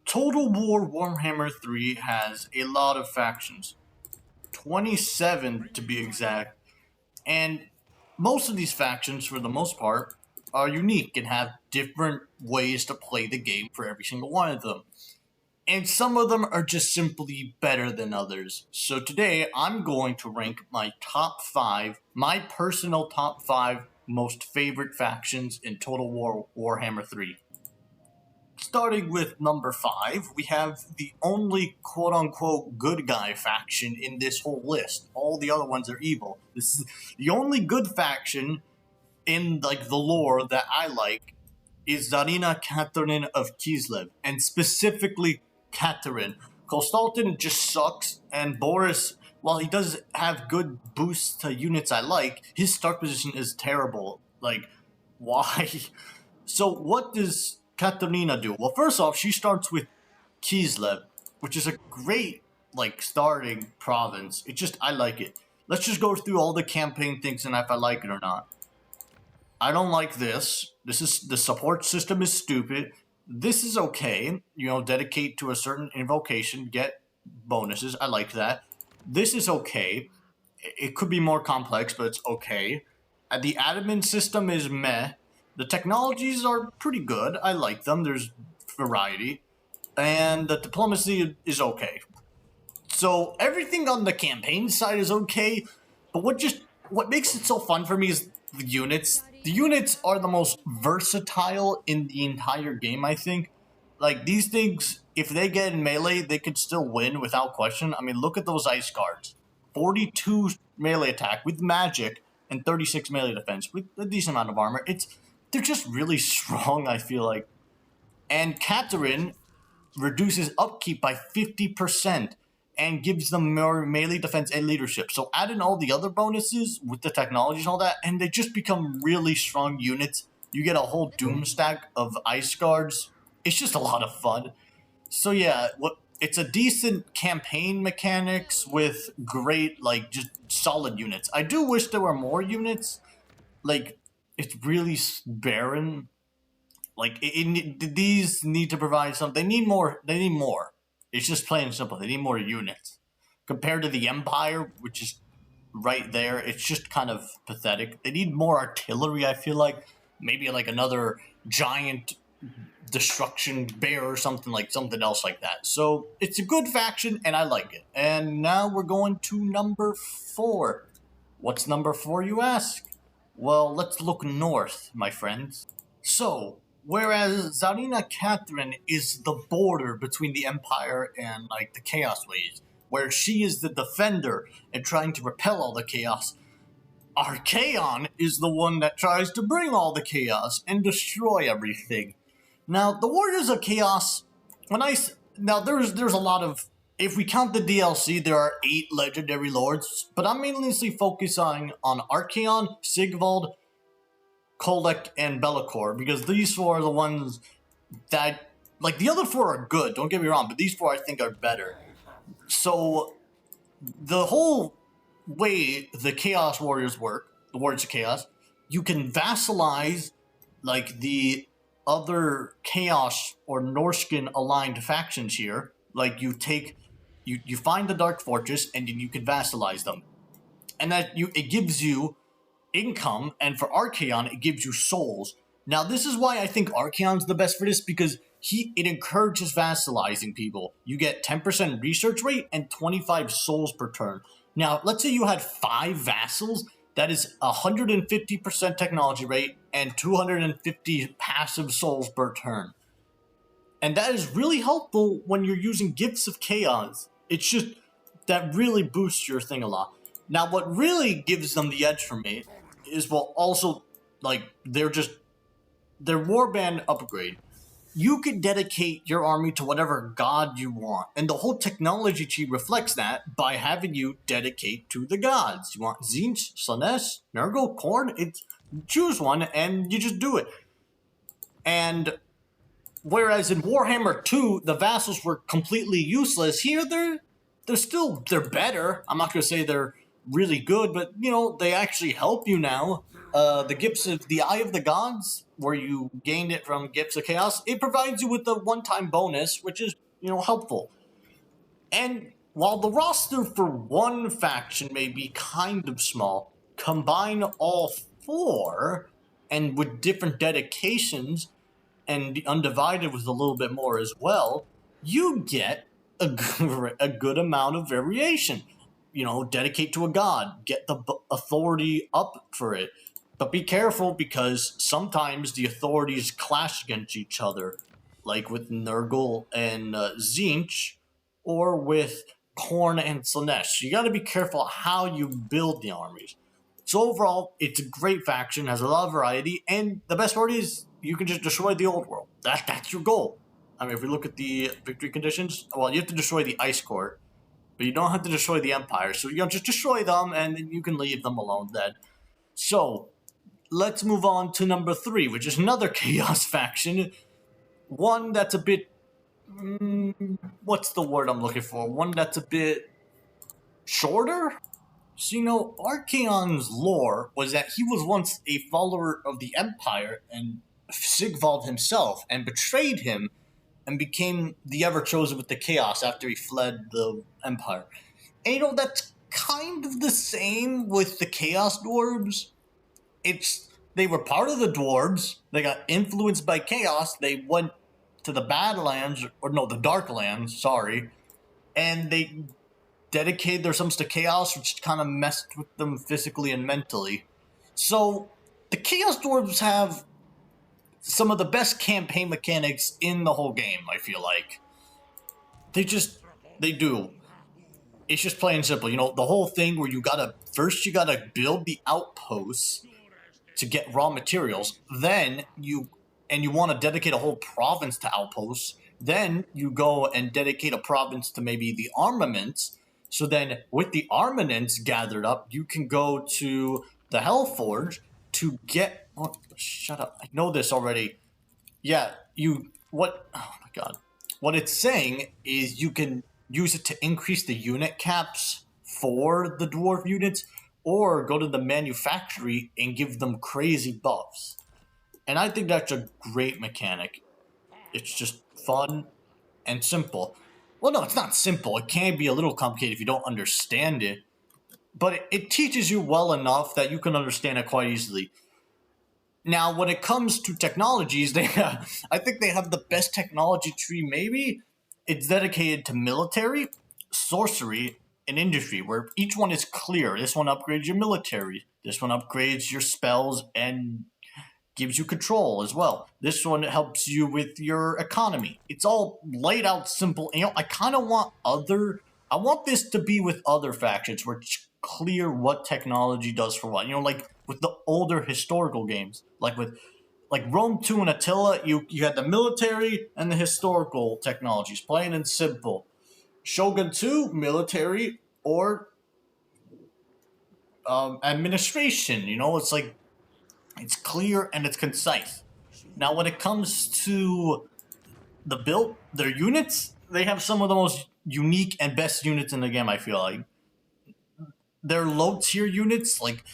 Total War Warhammer 3 has a lot of factions. 27 to be exact. And most of these factions, for the most part, are unique and have different ways to play the game for every single one of them. And some of them are just simply better than others. So today I'm going to rank my top 5, my personal top 5 most favorite factions in Total War Warhammer 3. Starting with number 5, we have the only quote-unquote good guy faction in this whole list. All the other ones are evil. This is the only good faction in the lore that I like is Tsarina Catherine of Kislev, and specifically Catherine. Kostaltin just sucks, and Boris, while he does have good boosts to units I like, his start position is terrible. Why? So what does Katerina do? Well, first off, she starts with Kislev, which is a great, starting province. I like it. Let's just go through all the campaign things and if I like it or not. I don't like this. The support system is stupid. This is okay. Dedicate to a certain invocation, get bonuses. I like that. This is okay. It could be more complex, but it's okay. The admin system is meh. The technologies are pretty good. I like them. There's variety. And the diplomacy is okay. So everything on the campaign side is okay, but what makes it so fun for me is the units. The units are the most versatile in the entire game, I think. These things, if they get in melee, they could still win without question. I mean, look at those ice guards. 42 melee attack with magic and 36 melee defense with a decent amount of armor. They're just really strong, I feel like. And Catherine reduces upkeep by 50% and gives them more melee defense and leadership. So add in all the other bonuses with the technologies and all that, and they just become really strong units. You get a whole doom stack of ice guards. It's just a lot of fun. So yeah, it's a decent campaign mechanics with great, just solid units. I do wish there were more units. It's really barren. These need to provide something. They need more. It's just plain and simple. They need more units. Compared to the Empire, which is right there, it's just kind of pathetic. They need more artillery, I feel like. Maybe another giant destruction bear or something else like that. So it's a good faction, and I like it. And now we're going to number 4. What's number 4, you ask? Well, let's look north, my friends. So, whereas Tsarina Catherine is the border between the Empire and, the Chaos Ways, where she is the defender and trying to repel all the chaos, Archaon is the one that tries to bring all the chaos and destroy everything. Now, the Warriors of Chaos, there's a lot of, if we count the DLC, there are 8 legendary lords, but I'm mainly focusing on Archaon, Sigvald, Kolek, and Be'lakor, because these 4 are the ones that, the other 4 are good, don't get me wrong, but these 4 I think are better. So, the whole way the Chaos Warriors work, the Warriors of Chaos, you can vassalize, the other Chaos or Norskin aligned factions here. You find the Dark Fortress, and then you can vassalize them. And it gives you income, and for Archaon, it gives you souls. Now, this is why I think Archaon's the best for this, because it encourages vassalizing people. You get 10% research rate and 25 souls per turn. Now, let's say you had 5 vassals, that is 150% technology rate and 250 passive souls per turn. And that is really helpful when you're using Gifts of Chaos. It's just, that really boosts your thing a lot. Now, what really gives them the edge for me is, their warband upgrade. You can dedicate your army to whatever god you want. And the whole technology tree reflects that by having you dedicate to the gods. You want Tzeentch, Slaanesh, Nurgle, Khorne, choose one and you just do it. And whereas in Warhammer 2, the vassals were completely useless, here they're better. I'm not going to say they're really good, but, they actually help you now. The Gifts of the Eye of the Gods, where you gained it from Gifts of Chaos, it provides you with a one-time bonus, which is, helpful. And while the roster for one faction may be kind of small, combine all four, and with different dedications, and the Undivided with a little bit more as well, you get a good amount of variation. Dedicate to a god, get the authority up for it. But be careful, because sometimes the authorities clash against each other, like with Nurgle and Zinch, or with Khorne and Slaanesh. You gotta be careful how you build the armies. So overall, it's a great faction, has a lot of variety, and the best part is you can just destroy the old world. That's your goal. I mean, if we look at the victory conditions, well, you have to destroy the Ice Court, but you don't have to destroy the Empire. So, just destroy them, and then you can leave them alone then. So, let's move on to number 3, which is another Chaos faction. One that's a bit... what's the word I'm looking for? One that's a bit shorter? So, Archaon's lore was that he was once a follower of the Empire and Sigvald himself, and betrayed him and became the Ever-Chosen with the Chaos after he fled the Empire. And that's kind of the same with the Chaos Dwarves. They were part of the Dwarves, they got influenced by Chaos, they went to the Badlands, or no, the Darklands, sorry, and they dedicated themselves to Chaos, which kind of messed with them physically and mentally. So, the Chaos Dwarves have some of the best campaign mechanics in the whole game, I feel like. They do. It's just plain simple. The whole thing where you gotta build the outposts to get raw materials, then you want to dedicate a whole province to outposts, then you go and dedicate a province to maybe the armaments. So then, with the armaments gathered up, you can go to the Hellforge to get... Oh, shut up. I know this already. Yeah, oh my god. What it's saying is you can use it to increase the unit caps for the dwarf units, or go to the manufactory and give them crazy buffs. And I think that's a great mechanic. It's just fun and simple. Well, no, it's not simple. It can be a little complicated if you don't understand it. But it teaches you well enough that you can understand it quite easily. Now, when it comes to technologies, I think they have the best technology tree, maybe. It's dedicated to military, sorcery, and industry, where each one is clear. This one upgrades your military. This one upgrades your spells and gives you control as well. This one helps you with your economy. It's all laid out simple. I kind of want I want this to be with other factions where it's clear what technology does for what. Like with the older historical games, like Rome 2 and Attila, you had the military and the historical technologies, plain and simple. Shogun 2, military or administration. It's like, it's clear and it's concise. Now, when it comes to their units, they have some of the most unique and best units in the game, I feel like. They're low-tier units, like,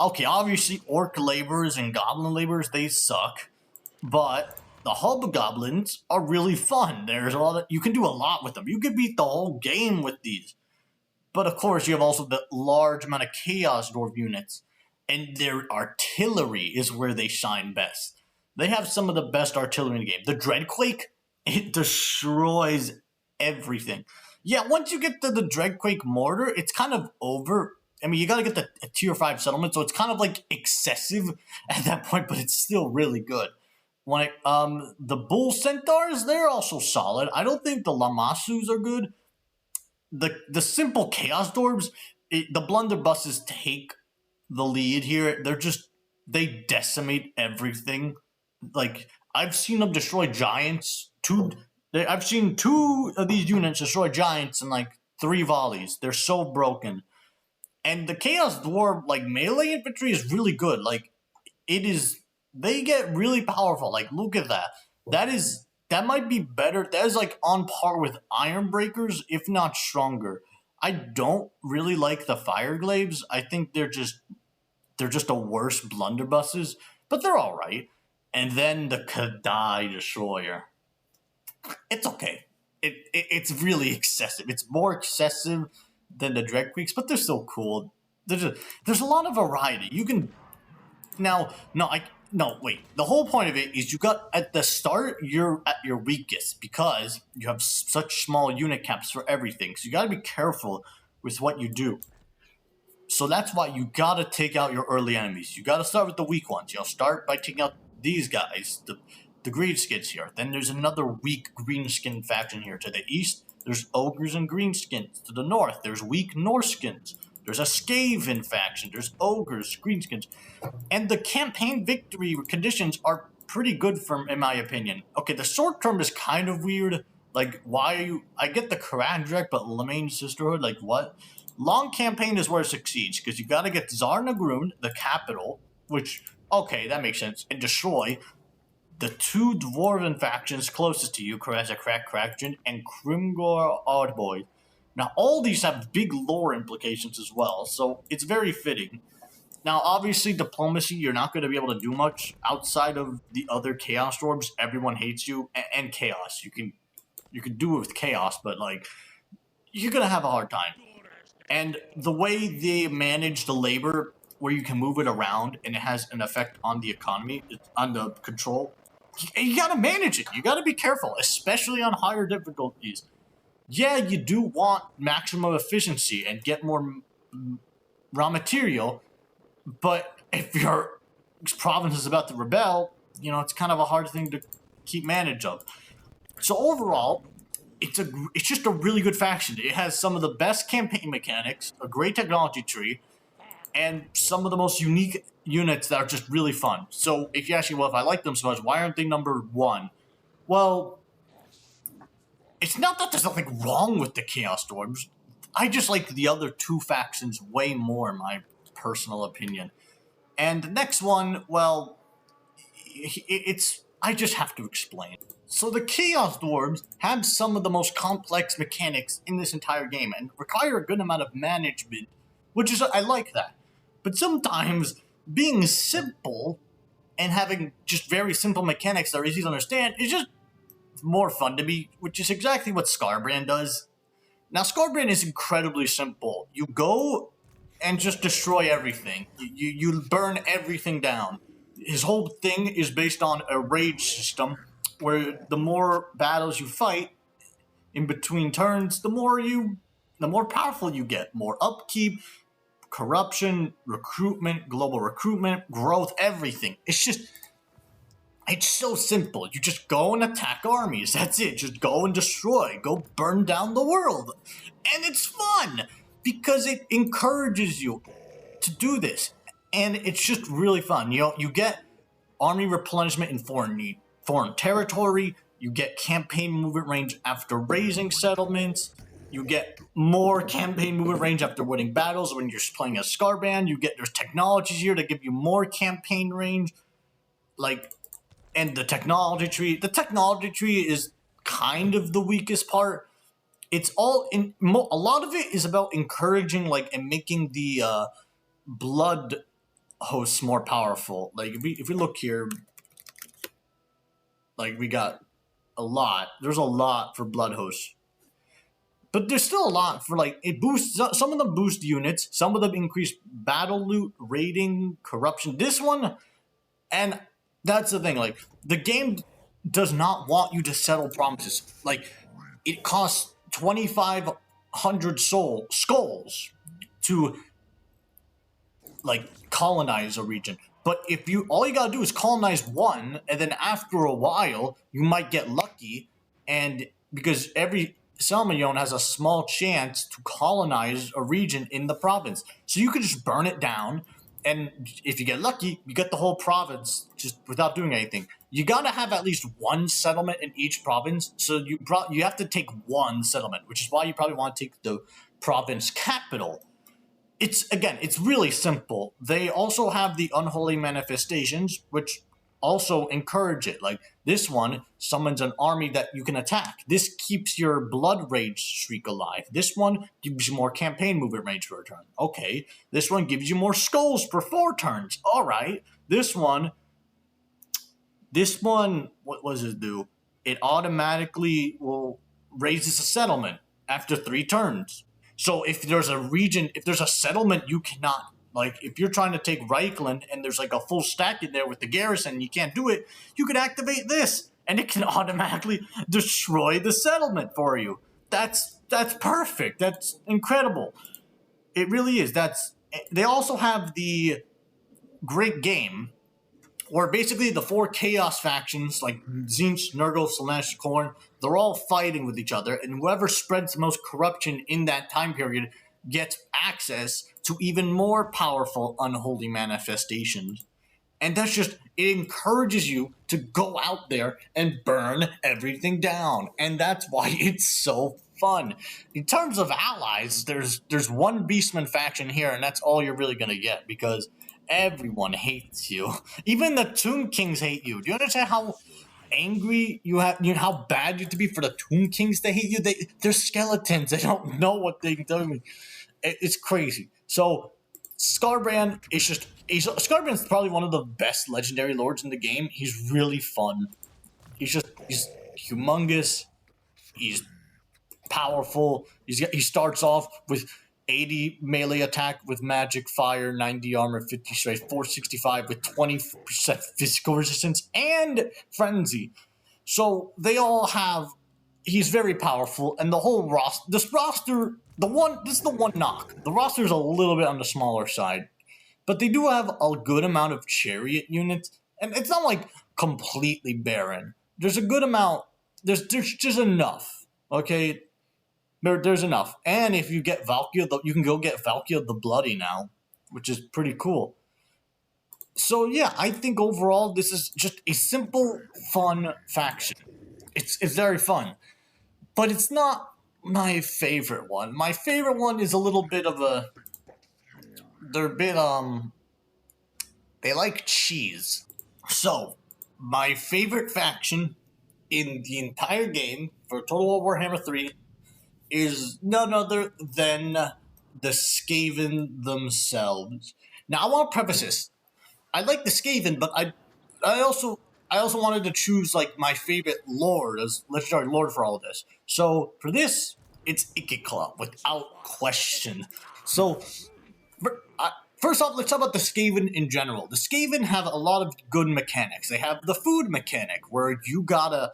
okay, obviously, orc laborers and goblin laborers, they suck. But the hobgoblins are really fun. There's you can do a lot with them. You could beat the whole game with these. But of course, you have also the large amount of Chaos Dwarf units. And their artillery is where they shine best. They have some of the best artillery in the game. The Dreadquake, it destroys everything. Yeah, once you get to the Dreadquake mortar, it's kind of over. I mean, you gotta get the tier 5 settlement, so it's kind of like excessive at that point, but it's still really good. The Bull Centaurs, they're also solid. I don't think the Lamasus are good. The simple Chaos Dwarves, the blunderbusses take the lead here. They decimate everything. Like, I've seen them destroy giants. I've seen 2 of these units destroy giants in like 3 volleys. They're so broken. And the Chaos Dwarf, like, melee infantry is really good. Like, they get really powerful. Like, look at that. That might be better. That is like on par with Ironbreakers, if not stronger. I don't really like the Fireglaves. I think they're just they're just a worse blunderbusses, but they're all right. And then the Kadai Destroyer. It's okay. It's really excessive. It's more excessive than the Dread Creeks, but they're still cool. There's a lot of variety. You can now no wait. The whole point of it is you got at the start you're at your weakest because you have such small unit caps for everything. So you got to be careful with what you do. So that's why you got to take out your early enemies. You got to start with the weak ones. Start by taking out these guys, the greenskins here. Then there's another weak greenskin faction here to the east. There's ogres and greenskins. To the north, there's weak Norskins. There's a Skaven faction. There's ogres, greenskins. And the campaign victory conditions are pretty good in my opinion. Okay, the short term is kind of weird. Like, why are you... I get the Karadrek, but Lemaine Sisterhood, like, what? Long campaign is where it succeeds, because you got to get Tsar Nagrun, the capital, which, okay, that makes sense, and destroy the two dwarven factions closest to you, Karasa Krakjen and Krimgor Ardboy. Now, all these have big lore implications as well, so it's very fitting. Now, obviously, diplomacy, you're not going to be able to do much outside of the other Chaos Dwarves. Everyone hates you, and Chaos. You can do it with Chaos, but, like, you're going to have a hard time. And the way they manage the labor, where you can move it around, and it has an effect on the economy, on the control, you got to manage it. You got to be careful, especially on higher difficulties. Yeah, you do want maximum efficiency and get more raw material, but if your province is about to rebel, it's kind of a hard thing to keep manage of. So overall, it's just a really good faction. It has some of the best campaign mechanics, a great technology tree, and some of the most unique units that are just really fun. So if you ask me, well, if I like them so much, why aren't they number one? Well, it's not that there's nothing wrong with the Chaos Dwarves. I just like the other two factions way more, in my personal opinion. And the next one, well, I just have to explain. So the Chaos Dwarves have some of the most complex mechanics in this entire game and require a good amount of management, I like that. But sometimes being simple and having just very simple mechanics that are easy to understand is just more fun to me, which is exactly what Skarbrand does. Now, Skarbrand is incredibly simple. You go and just destroy everything. You burn everything down. His whole thing is based on a rage system, where the more battles you fight in between turns, the more powerful you get. More upkeep, corruption, recruitment, global recruitment, growth, everything. It's so simple. You just go and attack armies. That's it. Just go and destroy. Go burn down the world. And it's fun because it encourages you to do this. And it's just really fun. You get army replenishment in foreign territory. You get campaign movement range after raising settlements. You get more campaign movement range after winning battles when you're playing a Skarbrand. There's technologies here to give you more campaign range. And the technology tree. The technology tree is kind of the weakest part. It's all a lot of it is about encouraging and making the blood hosts more powerful. If we look here, we got a lot. There's a lot for blood hosts. But there's still a lot for it boosts. Some of them boost units. Some of them increase battle loot, raiding, corruption. This one, and that's the thing. The game does not want you to settle promises. It costs 2,500 skulls to colonize a region. But if all you gotta do is colonize one, and then after a while you might get lucky, and because every settlement has a small chance to colonize a region in the province, so you could just burn it down, and if you get lucky, you get the whole province just without doing anything. You gotta have at least one settlement in each province, so you have to take one settlement, which is why you probably want to take the province capital. It's really simple. They also have the unholy manifestations, which also encourage it. Like this one summons an army that you can attack. This keeps your blood rage streak alive. This one gives you more campaign movement range for a turn. Okay. This one gives you more skulls for 4 turns. All right. This one, what does it do? It automatically will raises a settlement after 3 turns. So if there's a settlement you cannot, like if you're trying to take Reichland and there's like a full stack in there with the garrison and you can't do it, you can activate this and it can automatically destroy the settlement for you. That's perfect. That's incredible. It really is. They also have the Great Game, where basically the 4 chaos factions like Tzeentch, Nurgle, Slaanesh, Khorne, they're all fighting with each other, and whoever spreads the most corruption in that time period gets access to even more powerful unholy manifestations. And it encourages you to go out there and burn everything down. And that's why it's so fun. In terms of allies, there's one Beastman faction here, and that's all you're really going to get, because everyone hates you. Even the Tomb Kings hate you. Do you understand how angry you have? You know how bad you have to be for the Tomb Kings to hate you? They're skeletons. They don't know what they're doing. It's crazy. So Skarbrand is Skarbrand's probably one of the best legendary lords in the game. He's really fun. He's humongous. He's powerful. He starts off with 80 melee attack with magic, fire, 90 armor, 50 strength, 465 with 20% physical resistance, and frenzy. So they all have. He's very powerful, and the whole roster. This is the one knock. The roster is a little bit on the smaller side, but they do have a good amount of chariot units, and it's not like completely barren. There's a good amount. There's just enough. Okay. There's enough. And if you get Valkyrie, you can go get Valkyrie the Bloody now, which is pretty cool. So yeah, I think overall this is just a simple, fun faction. It's very fun. But it's not my favorite one. My favorite one is a little bit of a... They're a bit, they like cheese. So, my favorite faction in the entire game for Total War Warhammer 3 is none other than the Skaven themselves. Now, I want to preface this. I like the Skaven, but I also wanted to choose like my favorite lord as legendary lord for all of this. So for this, it's Ikekla without question. So first off, let's talk about the Skaven in general. The Skaven have a lot of good mechanics. They have the food mechanic where you gotta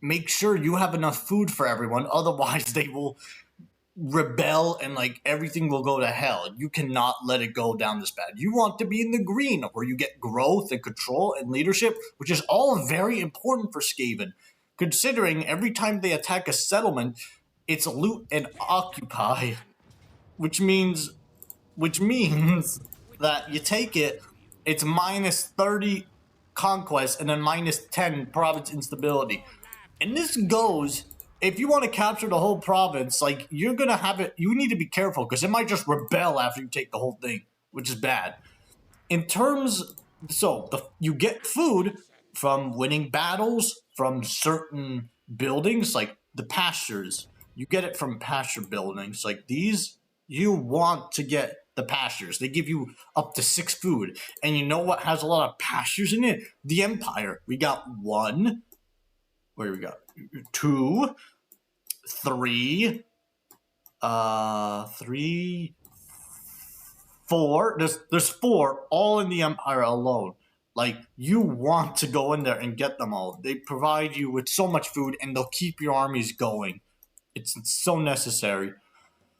make sure you have enough food for everyone, otherwise they will rebel and like everything will go to hell. You cannot let it go down this bad. You want to be in the green where you get growth and control and leadership, which is all very important for Skaven, considering every time they attack a settlement, it's loot and occupy, which means that you take it, it's minus 30 conquest and then minus 10 province instability. And this goes, if you want to capture the whole province, like, you're going to have it, you need to be careful, because it might just rebel after you take the whole thing, which is bad. In terms, you get food from winning battles, from certain buildings, like the pastures. You get it from pasture buildings, like these, you want to get the pastures. They give you up to 6 food. And you know what has a lot of pastures in it? The Empire. We got 1... Where do we go? 2, 3, 4. There's 4 all in the Empire alone. Like, you want to go in there and get them all. They provide you with so much food, and they'll keep your armies going. It's so necessary.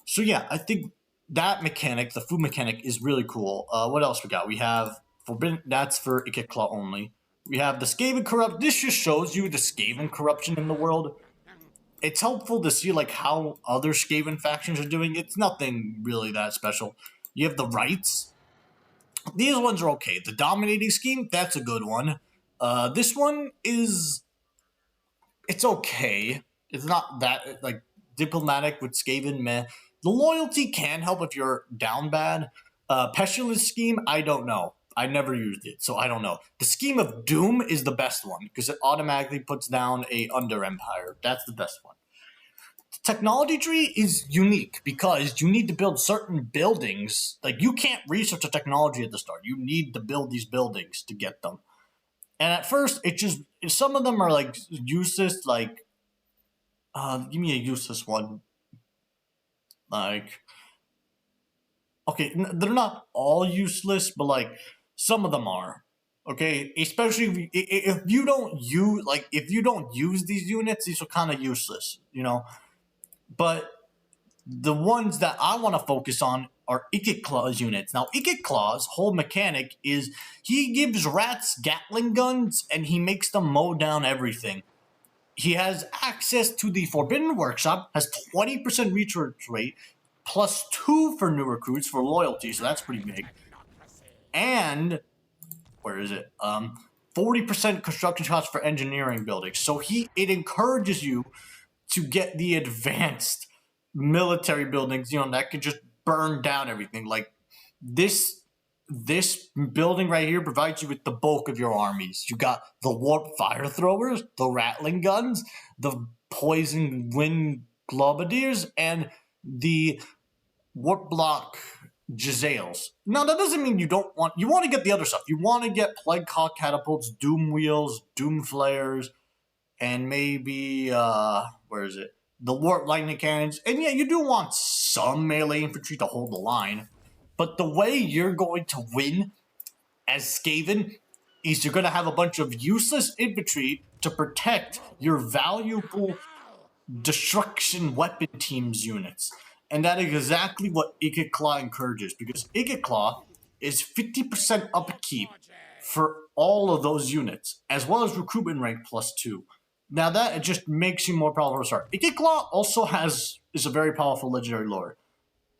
So yeah, I think that mechanic, the food mechanic, is really cool. What else we got? We have Forbidden. That's for Ikekla only. We have the Skaven corrupt. This just shows you the Skaven corruption in the world. It's helpful to see like how other Skaven factions are doing. It's nothing really that special. You have the rights. These ones are okay. The dominating scheme, that's a good one. This one is... It's okay. It's not that, like, diplomatic with Skaven, meh. The loyalty can help if you're down bad. Pestilence scheme, I don't know. I never used it, so I don't know. The Scheme of Doom is the best one because it automatically puts down a Under Empire. That's the best one. The technology tree is unique because you need to build certain buildings. Like, you can't research a technology at the start. You need to build these buildings to get them. And at first, some of them are like useless. Like, give me a useless one. Like, okay, they're not all useless, but like some of them are. Okay, especially if you don't use these units, these are kind of useless, you know. But the ones that I want to focus on are Ikit Claw's units. Now, Ikit Claw's whole mechanic is he gives rats Gatling guns and he makes them mow down everything. He has access to the Forbidden Workshop, has 20% research rate, +2 for new recruits for loyalty, so that's pretty big. And where is it? 40% construction costs for engineering buildings. So it encourages you to get the advanced military buildings, you know, that could just burn down everything. Like this building right here provides you with the bulk of your armies. You got the warp fire throwers, the rattling guns, the poison wind globadiers, and the warp block Giselles. Now, that doesn't mean you want to get the other stuff. You want to get plague hawk catapults, doom wheels, doom flares, and maybe where is it? The warp lightning cannons. And yeah, you do want some melee infantry to hold the line. But the way you're going to win as Skaven is you're going to have a bunch of useless infantry to protect your valuable destruction weapon teams units. And that is exactly what Ikit Claw encourages, because Ikit Claw is 50% upkeep for all of those units, as well as recruitment rank +2. Now that it just makes you more powerful to start. Ikit Claw also is a very powerful legendary lord.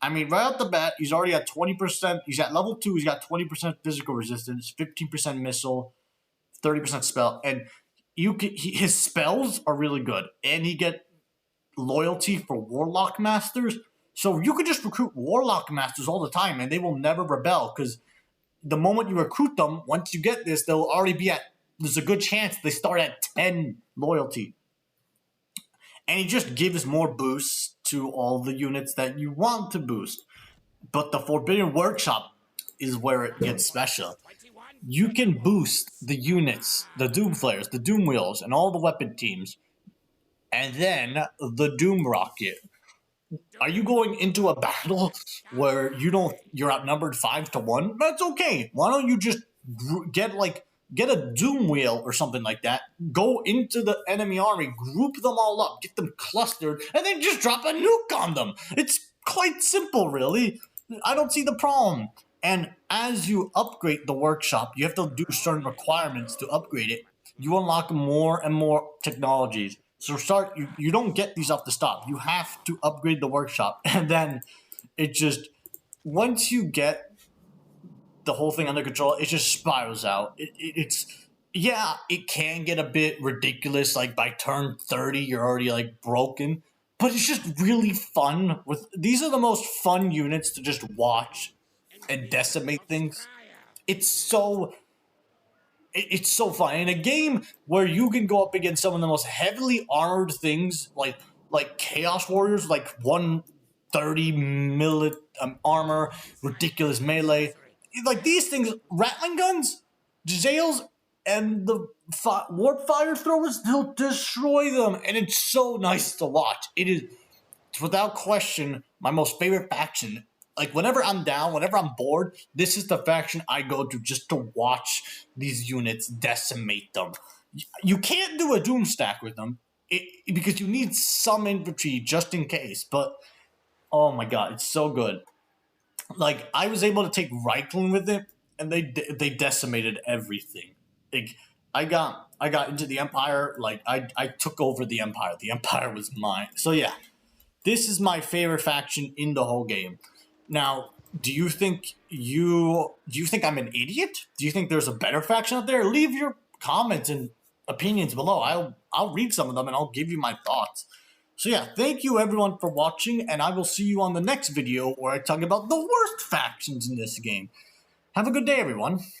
I mean, right off the bat, he's already at 20%. He's at level 2. He's got 20% physical resistance, 15% missile, 30% spell, and his spells are really good. And he get loyalty for Warlock Masters. So you could just recruit Warlock Masters all the time, and they will never rebel, because the moment you recruit them, once you get this, they'll already be at. There's a good chance they start at 10 loyalty. And he just gives more boosts to all the units that you want to boost. But the Forbidden Workshop is where it gets special. You can boost the units, the Doom Flares, the Doom Wheels, and all the weapon teams. And then the Doom Rocket. Are you going into a battle where you're outnumbered 5-1? That's okay. Why don't you just get a Doom Wheel or something like that, go into the enemy army, group them all up, get them clustered, and then just drop a nuke on them. It's quite simple, really. I don't see the problem. And as you upgrade the workshop, you have to do certain requirements to upgrade it. You unlock more and more technologies. So you don't get these off the top. You have to upgrade the workshop. And then it just, once you get the whole thing under control, it just spirals out. It can get a bit ridiculous. Like by turn 30, you're already like broken, but it's just really fun. These are the most fun units to just watch and decimate things. It's so fun in a game where you can go up against some of the most heavily armored things, like Chaos Warriors, like 130 armor, ridiculous melee. Like these things, rattling guns, Giselles, and the warp fire throwers, they'll destroy them, and it's so nice to watch. It is, without question, my most favorite faction. Like whenever I'm down, whenever I'm bored, this is the faction I go to just to watch these units decimate them. You can't do a doom stack with them because you need some infantry just in case. But oh my god, it's so good. Like I was able to take Reichland with it, and they decimated everything. Like I got into the Empire. Like I took over the Empire. The Empire was mine. So yeah, this is my favorite faction in the whole game. Now, do you think I'm an idiot? Do you think there's a better faction out there? Leave your comments and opinions below. I'll read some of them and I'll give you my thoughts. So yeah, thank you everyone for watching, and I will see you on the next video where I talk about the worst factions in this game. Have a good day, everyone.